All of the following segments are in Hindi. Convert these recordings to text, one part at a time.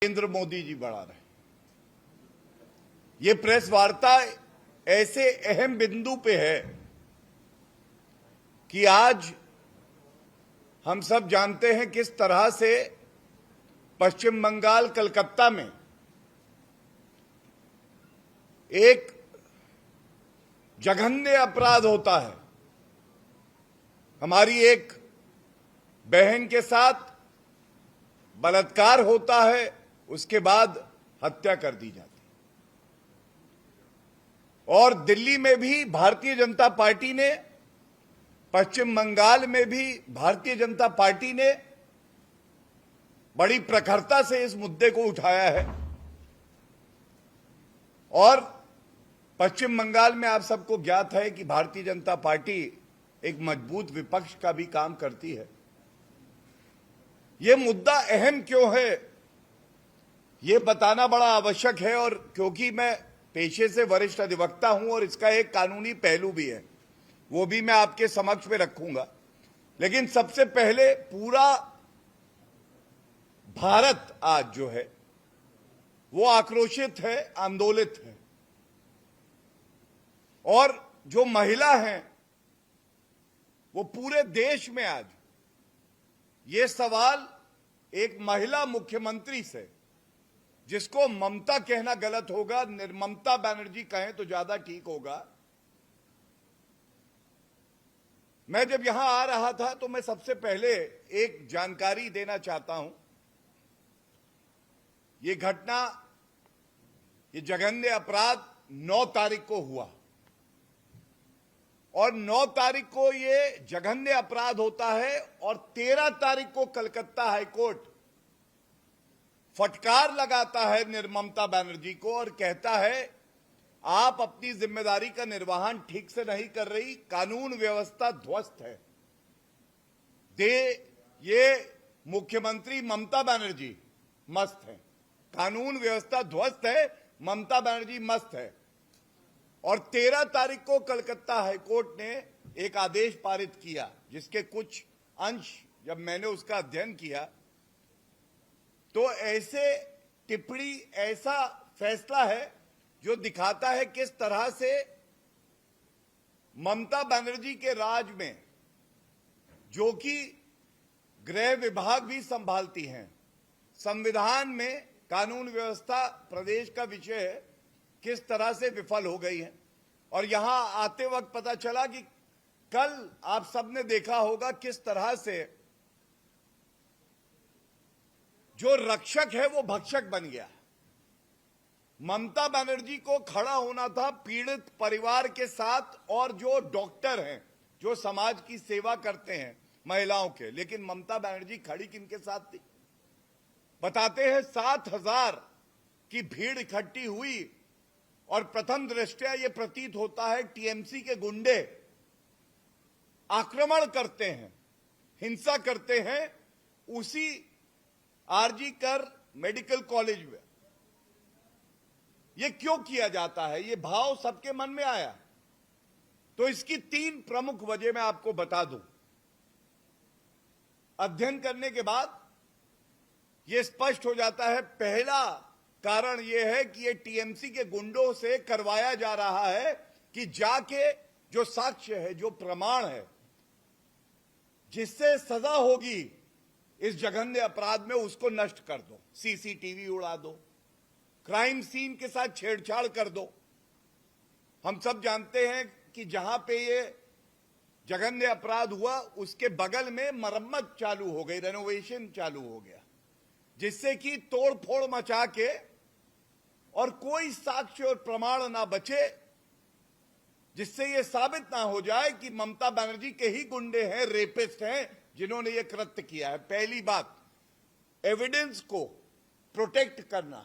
नरेंद्र मोदी जी बढ़ा रहे। ये प्रेस वार्ता ऐसे अहम बिंदु पे है कि आज हम सब जानते हैं किस तरह से पश्चिम बंगाल कलकत्ता में एक जघन्य अपराध होता है। हमारी एक बहन के साथ बलात्कार होता है, उसके बाद हत्या कर दी जाती है। और दिल्ली में भी भारतीय जनता पार्टी ने, पश्चिम बंगाल में भी भारतीय जनता पार्टी ने बड़ी प्रखरता से इस मुद्दे को उठाया है। और पश्चिम बंगाल में आप सबको ज्ञात है कि भारतीय जनता पार्टी एक मजबूत विपक्ष का भी काम करती है। यह मुद्दा अहम क्यों है, यह बताना बड़ा आवश्यक है। और क्योंकि मैं पेशे से वरिष्ठ अधिवक्ता हूं और इसका एक कानूनी पहलू भी है, वो भी मैं आपके समक्ष में रखूंगा। लेकिन सबसे पहले पूरा भारत आज जो है वो आक्रोशित है, आंदोलित है। और जो महिला हैं वो पूरे देश में आज ये सवाल एक महिला मुख्यमंत्री से, जिसको ममता कहना गलत होगा, निर्ममता बनर्जी कहें तो ज्यादा ठीक होगा। मैं जब यहां आ रहा था तो मैं सबसे पहले एक जानकारी देना चाहता हूं। ये घटना, ये जघन्य अपराध 9 तारीख को हुआ और 9 तारीख को ये जघन्य अपराध होता है और 13 तारीख को कलकत्ता हाईकोर्ट फटकार लगाता है निर्ममता बनर्जी को और कहता है आप अपनी जिम्मेदारी का निर्वहन ठीक से नहीं कर रही, कानून व्यवस्था ध्वस्त है। ये मुख्यमंत्री ममता बनर्जी मस्त है, कानून व्यवस्था ध्वस्त है, ममता बनर्जी मस्त है। और 13 तारीख को कलकत्ता हाईकोर्ट ने एक आदेश पारित किया, जिसके कुछ अंश जब मैंने उसका अध्ययन किया तो ऐसे टिप्पणी, ऐसा फैसला है जो दिखाता है किस तरह से ममता बनर्जी के राज में, जो कि गृह विभाग भी संभालती हैं, संविधान में कानून व्यवस्था प्रदेश का विषय है, किस तरह से विफल हो गई है। और यहां आते वक्त पता चला कि कल आप सबने देखा होगा किस तरह से जो रक्षक है वो भक्षक बन गया। ममता बनर्जी को खड़ा होना था पीड़ित परिवार के साथ और जो डॉक्टर हैं, जो समाज की सेवा करते हैं महिलाओं के, लेकिन ममता बनर्जी खड़ी किनके साथ थी? बताते हैं 7,000 की भीड़ इकट्ठी हुई और प्रथम दृष्टया यह प्रतीत होता है टीएमसी के गुंडे आक्रमण करते हैं, हिंसा करते हैं उसी आरजी कर मेडिकल कॉलेज में। यह क्यों किया जाता है, यह भाव सबके मन में आया। तो इसकी 3 प्रमुख वजह मैं आपको बता दूं। अध्ययन करने के बाद यह स्पष्ट हो जाता है। पहला कारण यह है कि यह टीएमसी के गुंडों से करवाया जा रहा है कि जाके जो साक्ष्य है, जो प्रमाण है, जिससे सजा होगी इस जघन्य अपराध में, उसको नष्ट कर दो, सीसीटीवी उड़ा दो, क्राइम सीन के साथ छेड़छाड़ कर दो। हम सब जानते हैं कि जहां पे ये जघन्य अपराध हुआ उसके बगल में मरम्मत चालू हो गई, रेनोवेशन चालू हो गया, जिससे कि तोड़फोड़ मचा के और कोई साक्ष्य और प्रमाण ना बचे, जिससे यह साबित ना हो जाए कि ममता बनर्जी के ही गुंडे हैं, रेपिस्ट हैं जिन्होंने यह कृत्य किया है। पहली बात, एविडेंस को प्रोटेक्ट करना,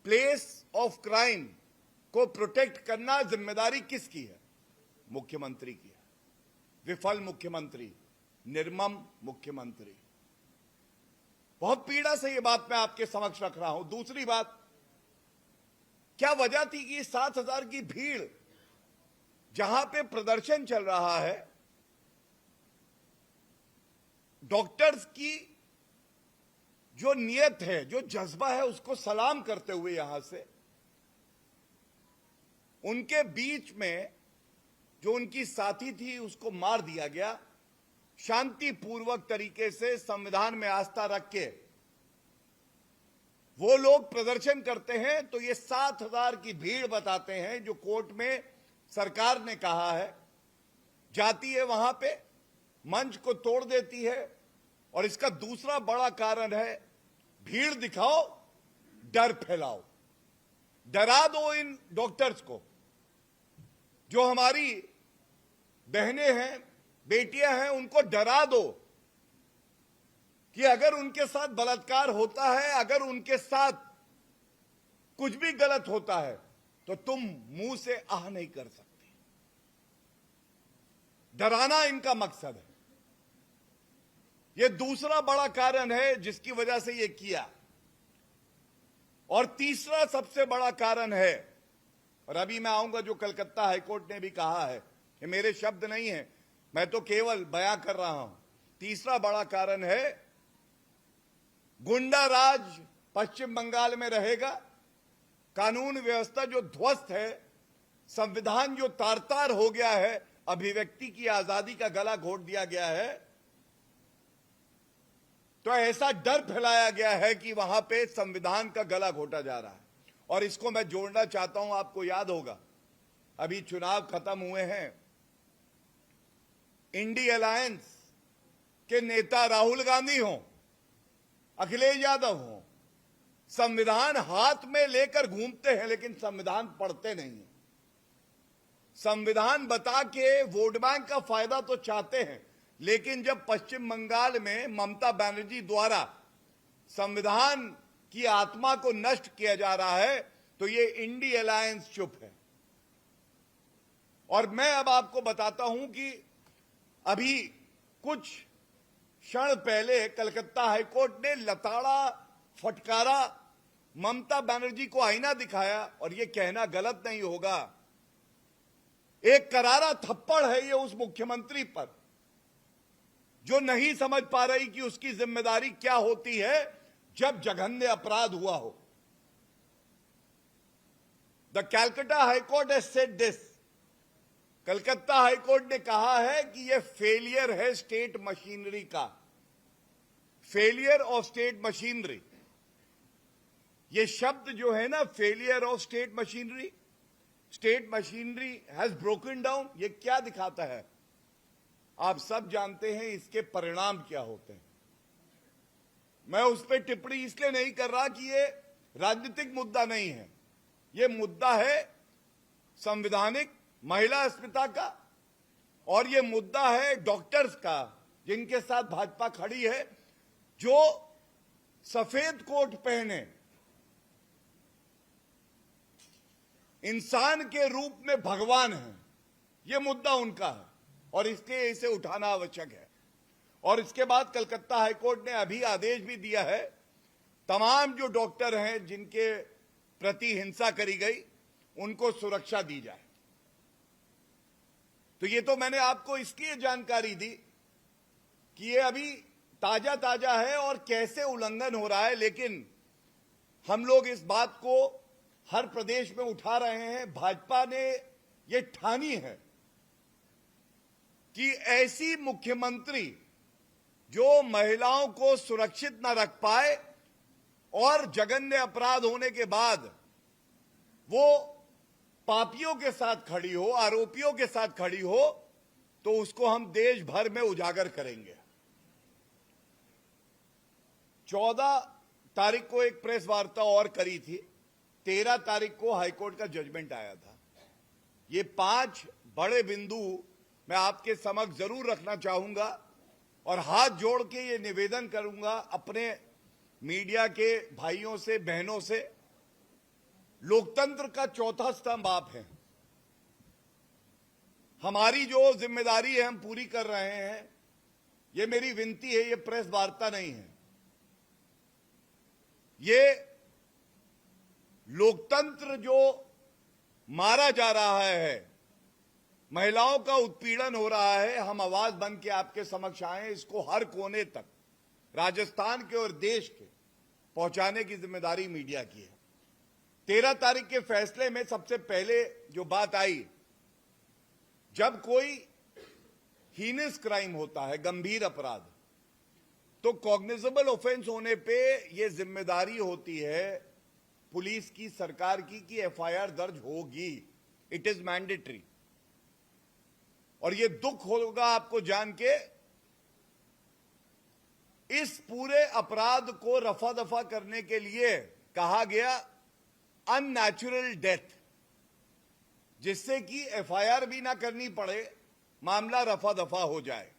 प्लेस ऑफ क्राइम को प्रोटेक्ट करना जिम्मेदारी किसकी है? मुख्यमंत्री की है। विफल मुख्यमंत्री, निर्मम मुख्यमंत्री। बहुत पीड़ा से यह बात मैं आपके समक्ष रख रहा हूं। दूसरी बात, क्या वजह थी कि 7,000 की भीड़ जहां पे प्रदर्शन चल रहा है, डॉक्टर्स की जो नियत है, जो जज्बा है, उसको सलाम करते हुए यहां से उनके बीच में जो उनकी साथी थी उसको मार दिया गया। शांतिपूर्वक तरीके से संविधान में आस्था रख के वो लोग प्रदर्शन करते हैं तो ये 7,000 की भीड़ बताते हैं जो कोर्ट में सरकार ने कहा है जाती है, वहां पे मंच को तोड़ देती है। और इसका दूसरा बड़ा कारण है भीड़ दिखाओ, डर फैलाओ, डरा दो इन डॉक्टर्स को। जो हमारी बहनें हैं, बेटियां हैं, उनको डरा दो कि अगर उनके साथ बलात्कार होता है, अगर उनके साथ कुछ भी गलत होता है तो तुम मुंह से आह नहीं कर सकते। डराना इनका मकसद है। यह दूसरा बड़ा कारण है जिसकी वजह से यह किया। और तीसरा सबसे बड़ा कारण है, और अभी मैं आऊंगा, जो कलकत्ता हाईकोर्ट ने भी कहा है, ये मेरे शब्द नहीं है, मैं तो केवल बयां कर रहा हूं। तीसरा बड़ा कारण है गुंडा राज पश्चिम बंगाल में रहेगा, कानून व्यवस्था जो ध्वस्त है, संविधान जो तार-तार हो गया है, अभिव्यक्ति की आजादी का गला घोट दिया गया है। तो ऐसा डर फैलाया गया है कि वहां पे संविधान का गला घोटा जा रहा है। और इसको मैं जोड़ना चाहता हूं, आपको याद होगा अभी चुनाव खत्म हुए हैं, इंडी अलायंस के नेता राहुल गांधी हों, अखिलेश यादव हों, संविधान हाथ में लेकर घूमते हैं लेकिन संविधान पढ़ते नहीं हैं। संविधान बता के वोट बैंक का फायदा तो चाहते हैं, लेकिन जब पश्चिम बंगाल में ममता बनर्जी द्वारा संविधान की आत्मा को नष्ट किया जा रहा है तो ये इंडी अलायंस चुप है। और मैं अब आपको बताता हूं कि अभी कुछ क्षण पहले कलकत्ता हाईकोर्ट ने लताड़ा फटकारा, ममता बनर्जी को आईना दिखाया, और ये कहना गलत नहीं होगा, एक करारा थप्पड़ है ये उस मुख्यमंत्री पर जो नहीं समझ पा रही कि उसकी जिम्मेदारी क्या होती है जब जघन्य अपराध हुआ हो। The Calcutta high court has said this. Calcutta high court ने कहा है कि यह फेलियर है स्टेट मशीनरी का, फेलियर ऑफ स्टेट मशीनरी। ये शब्द जो है ना, failure of state machinery has broken down, ये क्या दिखाता है? आप सब जानते हैं इसके परिणाम क्या होते हैं। मैं उस पर टिप्पणी इसलिए नहीं कर रहा कि ये राजनीतिक मुद्दा नहीं है, ये मुद्दा है संवैधानिक, महिला अस्मिता का, और ये मुद्दा है डॉक्टर्स का जिनके साथ भाजपा खड़ी है, जो सफेद कोट पहने इंसान के रूप में भगवान है। ये मुद्दा उनका है और इसलिए इसे उठाना आवश्यक है। और इसके बाद कलकत्ता हाईकोर्ट ने अभी आदेश भी दिया है, तमाम जो डॉक्टर हैं जिनके प्रति हिंसा करी गई उनको सुरक्षा दी जाए। तो ये तो मैंने आपको इसलिए जानकारी दी कि ये अभी ताजा ताजा है और कैसे उल्लंघन हो रहा है, लेकिन हम लोग इस बात को हर प्रदेश में उठा रहे हैं। भाजपा ने ये ठानी है कि ऐसी मुख्यमंत्री जो महिलाओं को सुरक्षित न रख पाए और जघन्य अपराध होने के बाद वो पापियों के साथ खड़ी हो, आरोपियों के साथ खड़ी हो, तो उसको हम देश भर में उजागर करेंगे। 14 तारीख को एक प्रेस वार्ता और करी थी, 13 तारीख को हाईकोर्ट का जजमेंट आया था। ये 5 बड़े बिंदु मैं आपके समक्ष जरूर रखना चाहूंगा और हाथ जोड़ के ये निवेदन करूंगा अपने मीडिया के भाइयों से, बहनों से। लोकतंत्र का चौथा स्तंभ आप हैं। हमारी जो जिम्मेदारी है हम पूरी कर रहे हैं। ये मेरी विनती है, ये प्रेस वार्ता नहीं है। ये लोकतंत्र जो मारा जा रहा है, महिलाओं का उत्पीड़न हो रहा है, हम आवाज बन के आपके समक्ष आए। इसको हर कोने तक, राजस्थान के और देश के पहुंचाने की जिम्मेदारी मीडिया की है। 13 तारीख के फैसले में सबसे पहले जो बात आई, जब कोई हीनस क्राइम होता है, गंभीर अपराध, तो कॉग्निजेबल ऑफेंस होने पे यह जिम्मेदारी होती है पुलिस की, सरकार की, कि एफआईआर दर्ज होगी। It is mandatory. और यह दुख होगा आपको जान के, इस पूरे अपराध को रफा दफा करने के लिए कहा गया अननेचुरल डेथ, जिससे कि एफआईआर भी ना करनी पड़े, मामला रफा दफा हो जाए।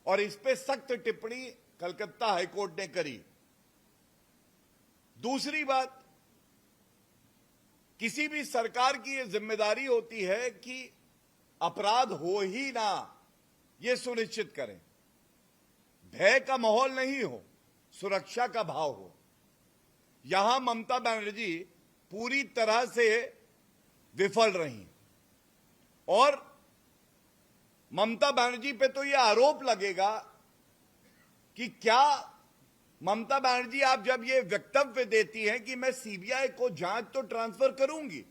और इस पे सख्त टिप्पणी कलकत्ता हाईकोर्ट ने करी। दूसरी बात, किसी भी सरकार की यह जिम्मेदारी होती है कि अपराध हो ही ना, यह सुनिश्चित करें। भय का माहौल नहीं हो, सुरक्षा का भाव हो। यहां ममता बनर्जी पूरी तरह से विफल रही। और ममता बनर्जी पे तो यह आरोप लगेगा कि क्या ममता बनर्जी, आप जब यह वक्तव्य देती हैं कि मैं सीबीआई को जांच तो ट्रांसफर करूंगी,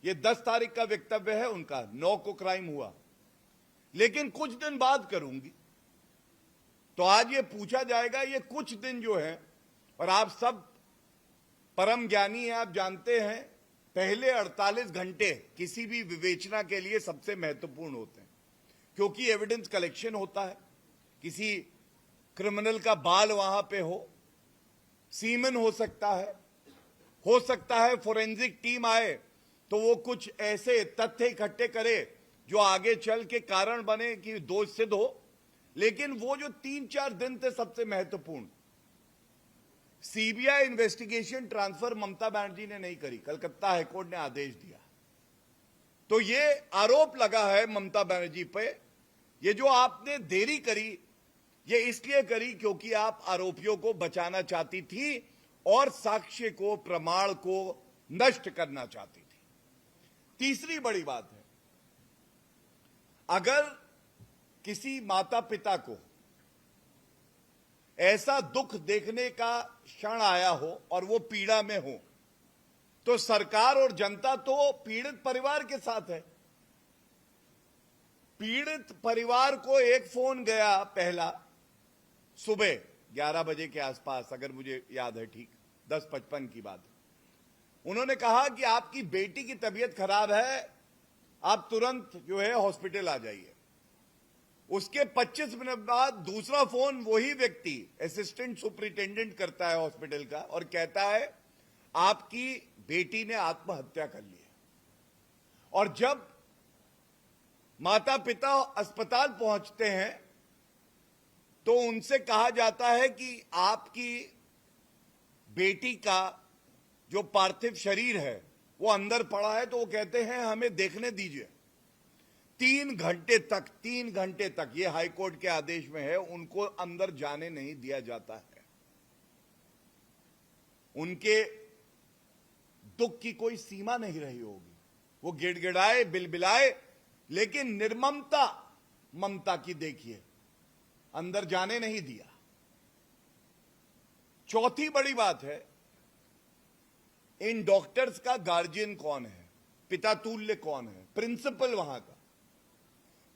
यह 10 तारीख का वक्तव्य है उनका, 9 को क्राइम हुआ, लेकिन कुछ दिन बाद करूंगी, तो आज यह पूछा जाएगा ये कुछ दिन जो है, और आप सब परम ज्ञानी हैं, आप जानते हैं पहले 48 घंटे किसी भी विवेचना के लिए सबसे महत्वपूर्ण होते हैं, क्योंकि एविडेंस कलेक्शन होता है। किसी क्रिमिनल का बाल वहां पे हो, सीमन हो सकता है फोरेंसिक टीम आए तो वो कुछ ऐसे तथ्य इकट्ठे करे जो आगे चल के कारण बने कि दोष सिद्ध हो। लेकिन वो जो 3-4 दिन थे सबसे महत्वपूर्ण, CBI investigation transfer Mamata Banerjee ने नहीं करी, कलकत्ता हाईकोर्ट ने आदेश दिया। तो ये आरोप लगा है ममता बनर्जी पे, ये जो आपने देरी करी, ये इसलिए करी क्योंकि आप आरोपियों को बचाना चाहती थी और साक्ष्य को, प्रमाण को नष्ट करना चाहती थी। तीसरी बड़ी बात है, अगर किसी माता पिता को ऐसा दुख देखने का क्षण आया हो और वो पीड़ा में हो, तो सरकार और जनता तो पीड़ित परिवार के साथ है। पीड़ित परिवार को एक फोन गया पहला सुबह 11 बजे के आसपास, अगर मुझे याद है ठीक, 10:55 की बात। उन्होंने कहा कि आपकी बेटी की तबीयत खराब है, आप तुरंत जो है हॉस्पिटल आ जाइए। उसके 25 मिनट बाद दूसरा फोन वही व्यक्ति, असिस्टेंट सुपरिटेंडेंट करता है हॉस्पिटल का, और कहता है आपकी बेटी ने आत्महत्या कर ली है। और जब माता पिता अस्पताल पहुंचते हैं तो उनसे कहा जाता है कि आपकी बेटी का जो पार्थिव शरीर है वो अंदर पड़ा है, तो वो कहते हैं हमें देखने दीजिए। 3 घंटे तक ये हाईकोर्ट के आदेश में है, उनको अंदर जाने नहीं दिया जाता है। उनके दुख की कोई सीमा नहीं रही होगी, वो गिड़गिड़ाए, बिलबिलाए, लेकिन निर्ममता ममता की देखिए, अंदर जाने नहीं दिया। चौथी बड़ी बात है, इन डॉक्टर्स का गार्जियन कौन है, पिता तुल्य कौन है? प्रिंसिपल वहां का।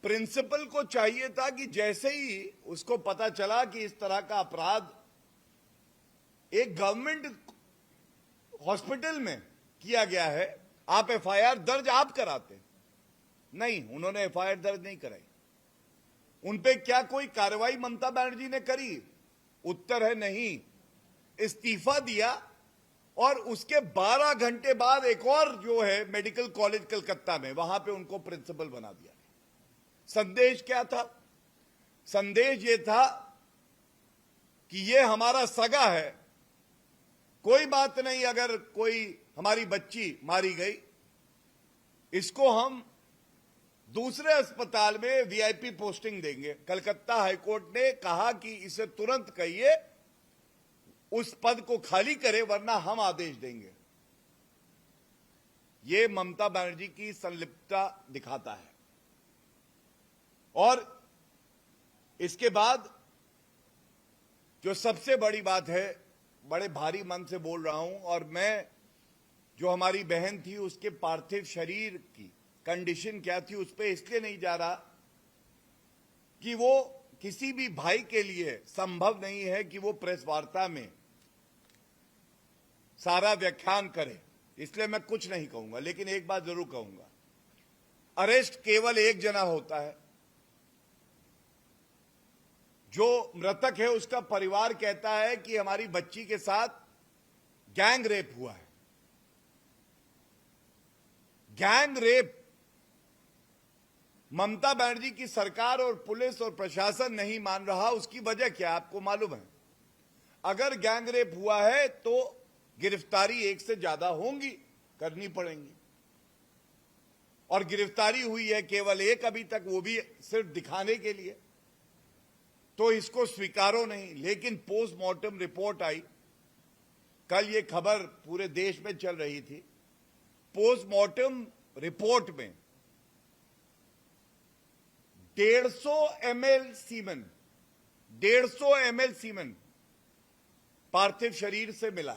प्रिंसिपल को चाहिए था कि जैसे ही उसको पता चला कि इस तरह का अपराध एक गवर्नमेंट हॉस्पिटल में किया गया है, आप एफआईआर दर्ज आप कराते। नहीं, उन्होंने एफआईआर दर्ज नहीं कराई। उनपे क्या कोई कार्रवाई ममता बनर्जी ने करी? उत्तर है नहीं। इस्तीफा दिया और उसके 12 घंटे बाद एक और जो है मेडिकल कॉलेज कलकत्ता में, वहां पे उनको प्रिंसिपल बना दिया। संदेश क्या था? संदेश ये था कि ये हमारा सगा है, कोई बात नहीं अगर कोई हमारी बच्ची मारी गई, इसको हम दूसरे अस्पताल में वीआईपी पोस्टिंग देंगे। कलकत्ता हाईकोर्ट ने कहा कि इसे तुरंत कहिए उस पद को खाली करे, वरना हम आदेश देंगे। यह ममता बनर्जी की संलिप्तता दिखाता है। और इसके बाद जो सबसे बड़ी बात है, बड़े भारी मन से बोल रहा हूं, और मैं जो हमारी बहन थी उसके पार्थिव शरीर की कंडीशन क्या थी उस पर इसलिए नहीं जा रहा कि वो किसी भी भाई के लिए संभव नहीं है कि वो प्रेस वार्ता में सारा व्याख्यान करे, इसलिए मैं कुछ नहीं कहूंगा। लेकिन एक बात जरूर कहूंगा, अरेस्ट केवल एक जना होता है। जो मृतक है उसका परिवार कहता है कि हमारी बच्ची के साथ गैंग रेप हुआ है। गैंग रेप ममता बनर्जी की सरकार और पुलिस और प्रशासन नहीं मान रहा, उसकी वजह क्या आपको मालूम है? अगर गैंग रेप हुआ है तो गिरफ्तारी एक से ज्यादा होंगी, करनी पड़ेंगी, और गिरफ्तारी हुई है केवल एक अभी तक, वो भी सिर्फ दिखाने के लिए, तो इसको स्वीकारो नहीं। लेकिन पोस्टमार्टम रिपोर्ट आई, कल ये खबर पूरे देश में चल रही थी। पोस्टमार्टम रिपोर्ट में 150 ml सीमेन पार्थिव शरीर से मिला है।